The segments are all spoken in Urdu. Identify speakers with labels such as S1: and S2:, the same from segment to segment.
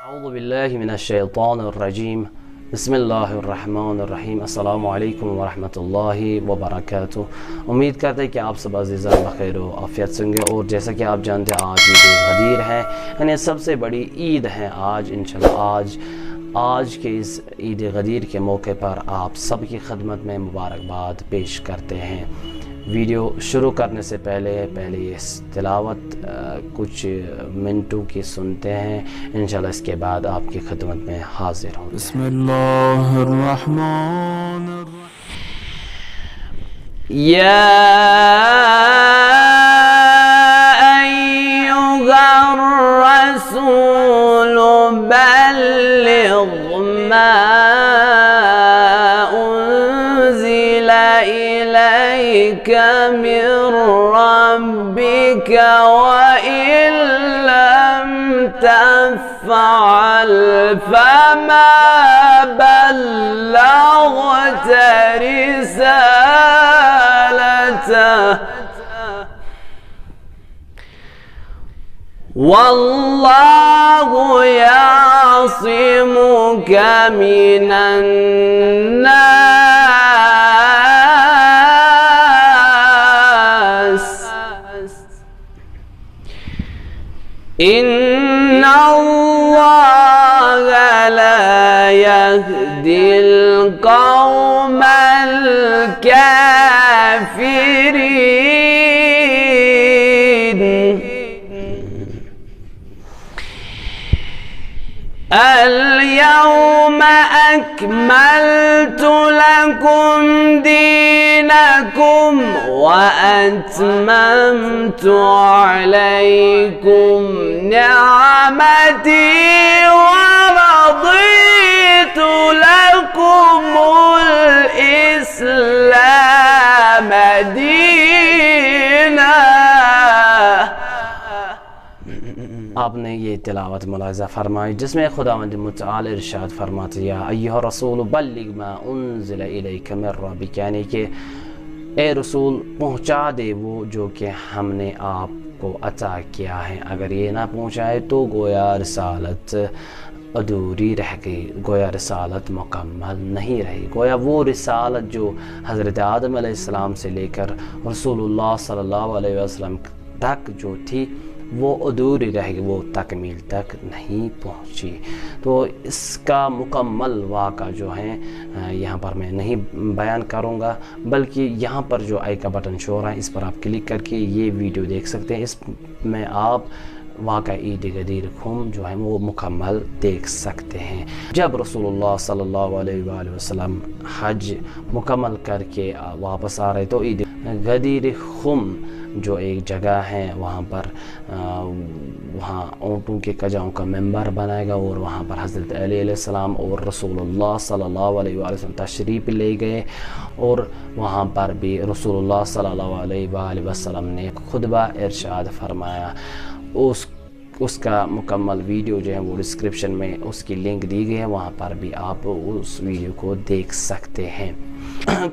S1: اعوذ باللہ من الشیطان الرجیم بسم اللہ الرحمن الرحیم السلام علیکم ورحمۃ اللہ وبرکاتہ۔ امید کرتے ہیں کہ آپ سب عزیزان بخیر و عافیت سے ہوں گے، اور جیسا کہ آپ جانتے ہیں آج عید غدیر ہے، یعنی سب سے بڑی عید ہے آج انشاءاللہ۔ آج کے اس عید غدیر کے موقع پر آپ سب کی خدمت میں مبارکباد پیش کرتے ہیں۔ ویڈیو شروع کرنے سے پہلے اس تلاوت کچھ منٹوں کی سنتے ہیں، انشاءاللہ اس کے بعد آپ کی خدمت میں حاضر ہوں۔
S2: بسم اللہ الرحمن الرحیم۔
S3: یا ایھا الرسول بلغ ما انزل الیک من ربک وإن لم تفعل فما بلغت رسالته واللہ یعصمک من الناس ان اللہ لا یہدی القوم الکافرین۔ اليوم أكملت لكم دينكم وأتممت عليكم نعمتي ورضيت لكم الإسلام دينا۔
S1: آپ نے یہ تلاوت ملاحظہ فرمائی جس میں خداوند متعال ارشاد فرماتے یا ایھا رسول بلغ ما انزل الیک من ربک، یعنی کہ اے رسول پہنچا دے وہ جو کہ ہم نے آپ کو عطا کیا ہے، اگر یہ نہ پہنچائے تو گویا رسالت ادھوری رہ گئی، گویا رسالت مکمل نہیں رہی، گویا وہ رسالت جو حضرت آدم علیہ السلام سے لے کر رسول اللہ صلی اللہ علیہ وسلم تک جو تھی وہ ادھوری رہ گئی، وہ تکمیل تک نہیں پہنچی۔ تو اس کا مکمل واقعہ جو ہے یہاں پر میں نہیں بیان کروں گا، بلکہ یہاں پر جو آئی کا بٹن شو رہا ہے اس پر آپ کلک کر کے یہ ویڈیو دیکھ سکتے ہیں، اس میں آپ واقعہ عید غدیر خم جو ہے وہ مکمل دیکھ سکتے ہیں۔ جب رسول اللہ صلی اللہ علیہ وآلہ وسلم حج مکمل کر کے واپس آ رہے تو عید غدیر خم جو ایک جگہ ہے وہاں پر وہاں اونٹوں کے کجاؤں کا ممبر بنائے گا، اور وہاں پر حضرت علیہ السلام اور رسول اللہ صلی اللہ علیہ وآلہ وسلم تشریف لے گئے، اور وہاں پر بھی رسول اللہ صلی اللہ علیہ وآلہ وسلم نے خطبہ ارشاد فرمایا۔ اس کا مکمل ویڈیو جو ہے وہ ڈسکرپشن میں اس کی لنک دی گئی ہے، وہاں پر بھی آپ اس ویڈیو کو دیکھ سکتے ہیں۔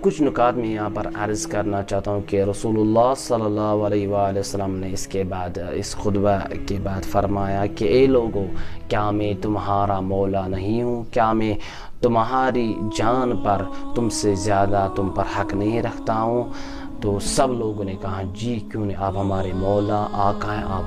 S1: کچھ نکات میں یہاں پر عرض کرنا چاہتا ہوں کہ رسول اللہ صلی اللہ علیہ وآلہ وسلم نے اس کے بعد اس خطبہ کے بعد فرمایا کہ اے لوگو، کیا میں تمہارا مولا نہیں ہوں؟ کیا میں تمہاری جان پر تم سے زیادہ تم پر حق نہیں رکھتا ہوں؟ تو سب لوگوں نے کہا جی کیوں نہیں، آپ ہمارے مولا آقا ہیں، آپ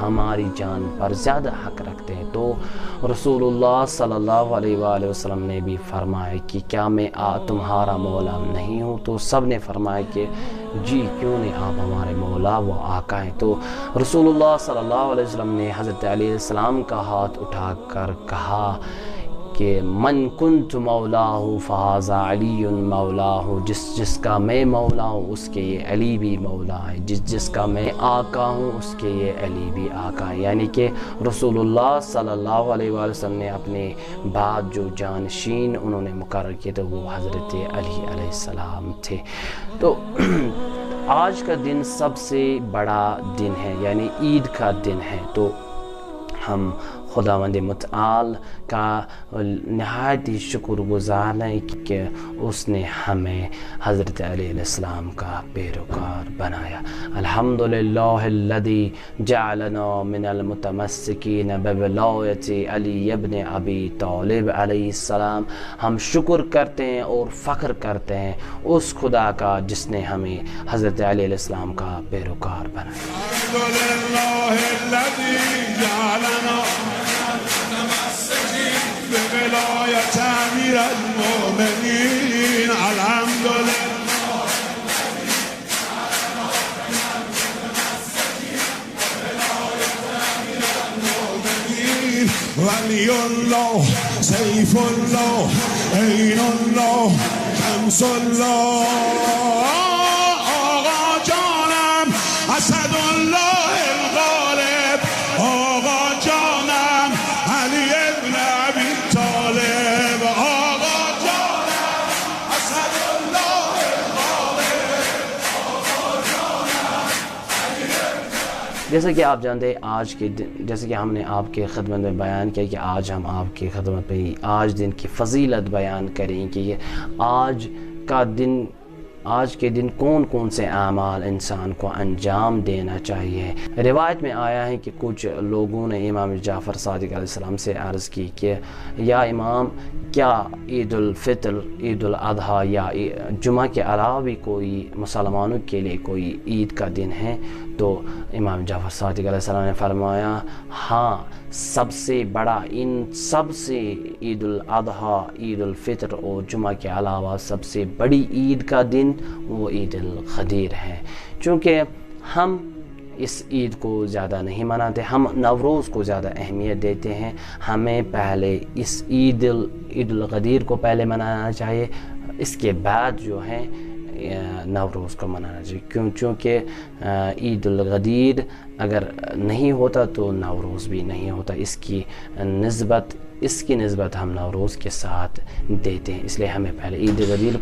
S1: ہماری جان پر زیادہ حق رکھتے ہیں۔ تو رسول اللہ صلی اللہ علیہ وآلہ وسلم نے بھی فرمایا کہ کیا میں تمہارا مولا نہیں ہوں؟ تو سب نے فرمایا کہ جی کیوں نہیں، آپ ہمارے مولا و آقا ہیں۔ تو رسول اللہ صلی اللہ علیہ وسلم نے حضرت علیہ السلام کا ہاتھ اٹھا کر کہا کہ من کنت مولاہ فہذا علی مولاہ، جس کا میں مولا ہوں اس کے یہ علی بھی مولا ہے، جس کا میں آقا ہوں اس کے یہ علی بھی آقا ہے، یعنی کہ رسول اللہ صلی اللہ علیہ وآلہ وسلم نے اپنے بعد جو جانشین انہوں نے مقرر کیے تھے وہ حضرت علی علیہ السلام تھے۔ تو آج کا دن سب سے بڑا دن ہے، یعنی عید کا دن ہے۔ تو ہم خداوند متعال کا نہایت ہی شکر گزار ہیں کہ اس نے ہمیں حضرت علیہ السلام کا پیروکار بنایا. الحمدللہ الذی جعلنا من المتمسکین بولایت علی ابن ابی طالب علیہ السلام. ہم شکر کرتے ہیں اور فخر کرتے ہیں اس خدا کا جس نے ہمیں حضرت علیہ السلام کا پیروکار بنایا.
S2: الحمدللہ الذی جعلنا بولایت امیر المؤمنین. الحمدللہ ولی اللہ سیف اللہ عین اللہ شمس اللہ. آقا جانم اسد اللہ الغالب. آقا جانم علی ابن ابی طالب. آقا جانم اسد اللہ الغالب. آقا جانم علی ابن ابی.
S1: جیسا کہ آپ جانتے ہیں آج کے دن، جیسے کہ ہم نے آپ کے خدمت میں بیان کیا کہ آج ہم آپ کی خدمت پہ آج دن کی فضیلت بیان کریں کہ یہ آج کے دن کون کون سے اعمال انسان کو انجام دینا چاہیے. روایت میں آیا ہے کہ کچھ لوگوں نے امام جعفر صادق علیہ السلام سے عرض کی کہ یا امام، کیا عید الفطر، عید الاضحیٰ یا جمعہ کے علاوہ بھی کوئی مسلمانوں کے لیے کوئی عید کا دن ہے؟ تو امام جعفر صادق علیہ السلام نے فرمایا ہاں، سب سے بڑا ان سب سے عید الاضحیٰ، عید الفطر اور جمعہ کے علاوہ سب سے بڑی عید کا دن وہ عید الغدیر ہے. چونکہ ہم اس عید کو زیادہ نہیں مناتے، ہم نوروز کو زیادہ اہمیت دیتے ہیں. ہمیں پہلے اس عید الغدیر کو پہلے منانا چاہیے، اس کے بعد جو ہے نوروز کو منانا چاہیے. چونکہ عید الغدیر اگر نہیں ہوتا تو نوروز بھی نہیں ہوتا. اس کی نسبت ہم نوروز کے ساتھ دیتے ہیں. اس لیے ہمیں پہلے عید غدیر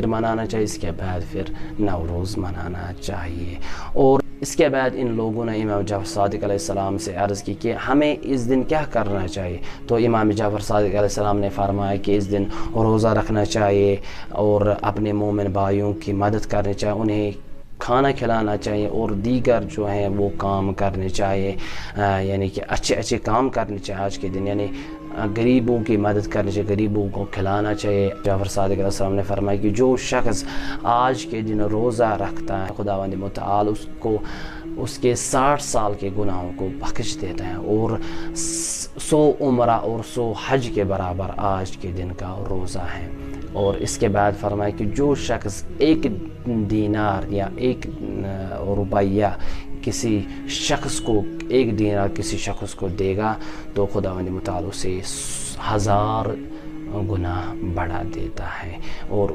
S1: منانا چاہیے، اس کے بعد پھر نوروز منانا چاہیے. اور اس کے بعد ان لوگوں نے امام جعفر صادق علیہ السلام سے عرض کی کہ ہمیں اس دن کیا کرنا چاہیے. تو امام جعفر صادق علیہ السلام نے فرمایا کہ اس دن روزہ رکھنا چاہیے اور اپنے مومن بھائیوں کی مدد کرنی چاہیے، انہیں کھانا کھلانا چاہیے اور دیگر جو ہیں وہ کام کرنے چاہیے، یعنی کہ اچھے کام کرنے چاہیے آج کے دن. یعنی غریبوں کی مدد کرنی چاہیے، غریبوں کو کھلانا چاہیے. جعفر صادق علیہ السلام نے فرمایا کہ جو شخص آج کے دن روزہ رکھتا ہے خداوند متعال اس کے 60 سال کے گناہوں کو بخش دیتا ہے اور 100 عمرہ اور 100 حج کے برابر آج کے دن کا روزہ ہے. اور اس کے بعد فرمایا کہ جو شخص 1 دینار یا 1 روپیہ کسی شخص کو 1 دینار کسی شخص کو دے گا تو خداوند متعال اسے 1000 گناہ بڑھا دیتا ہے اور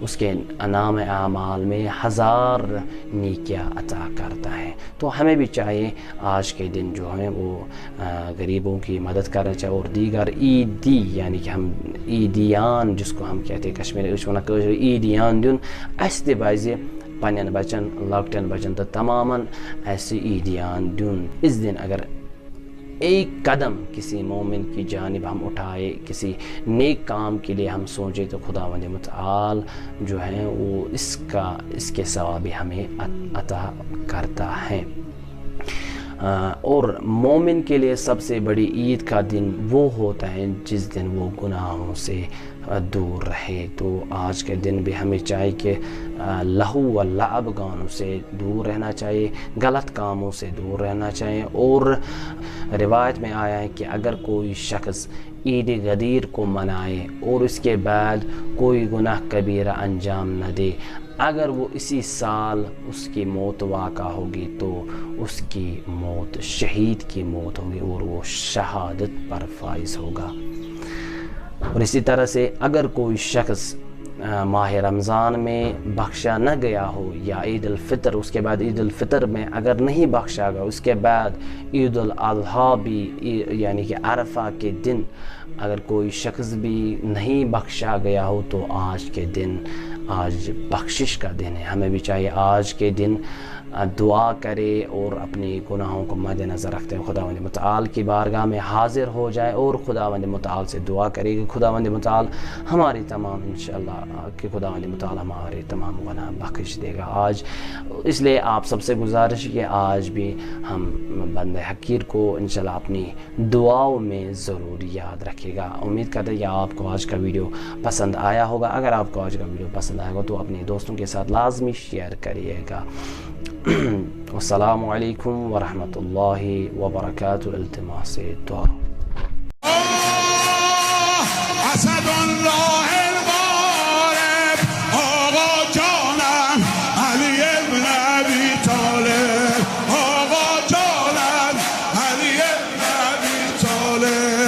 S1: اس کے انعام اعمال میں 1000 نیکیاں عطا کرتا ہے. تو ہمیں بھی چاہیے آج کے دن جو ہیں وہ غریبوں کی مدد کرنا چاہیے اور دیگر عیدی، یعنی کہ ہم عیدیان جس کو ہم کہتے ہیں کشمیری عیدیان دن اس تہ پزِ پنن بچن، لۄکٹٮ۪ن بچن تو تماماً ایسے عیدیان دن. اس دن اگر ایک قدم کسی مومن کی جانب ہم اٹھائے، کسی نیک کام کے لیے ہم سوچے تو خداوند متعال جو ہے وہ اس کے ثواب ہمیں عطا کرتا ہے. اور مومن کے لیے سب سے بڑی عید کا دن وہ ہوتا ہے جس دن وہ گناہوں سے دور رہے. تو آج کے دن بھی ہمیں چاہیے کہ لہو و لعب گانوں سے دور رہنا چاہیے، غلط کاموں سے دور رہنا چاہیے. اور روایت میں آیا ہے کہ اگر کوئی شخص عید غدیر کو منائے اور اس کے بعد کوئی گناہ کبیرہ انجام نہ دے، اگر وہ اسی سال اس کی موت واقع ہوگی تو اس کی موت شہید کی موت ہوگی اور وہ شہادت پر فائز ہوگا. اور اسی طرح سے اگر کوئی شخص ماہ رمضان میں بخشا نہ گیا ہو یا عید الفطر، اس کے بعد عید الفطر میں اگر نہیں بخشا گیا، اس کے بعد عید الاضحیٰ بھی یعنی کہ عرفہ کے دن اگر کوئی شخص بھی نہیں بخشا گیا ہو تو آج بخشش کا دن ہے. ہمیں بھی چاہیے آج کے دن دعا کرے اور اپنے گناہوں کو مد نظر رکھتے ہوئے خداوند متعال کی بارگاہ میں حاضر ہو جائے اور خداوند متعال سے دعا کرے کہ خداوند متعال ہماری تمام انشاءاللہ کہ خداوند متعال ہمارے تمام گناہ بخش دے گا. آج اس لیے آپ سب سے گزارش کہ آج بھی ہم بندہ حقیر کو انشاءاللہ اپنی دعاؤں میں ضرور یاد رکھے گا. امید کرتے ہیں کہ آپ کو آج کا ویڈیو پسند آیا ہوگا. اگر آپ کو آج کا ویڈیو پسند آئے گا تو اپنے دوستوں کے ساتھ لازمی شیئر کریے گا. السلام علیکم ورحمۃ اللہ وبرکاتہ. التماس دعا.
S2: اسد اللہ الغالب آقا جانم علی ابن ابی طالب آقا جانم علی ابن ابی طالب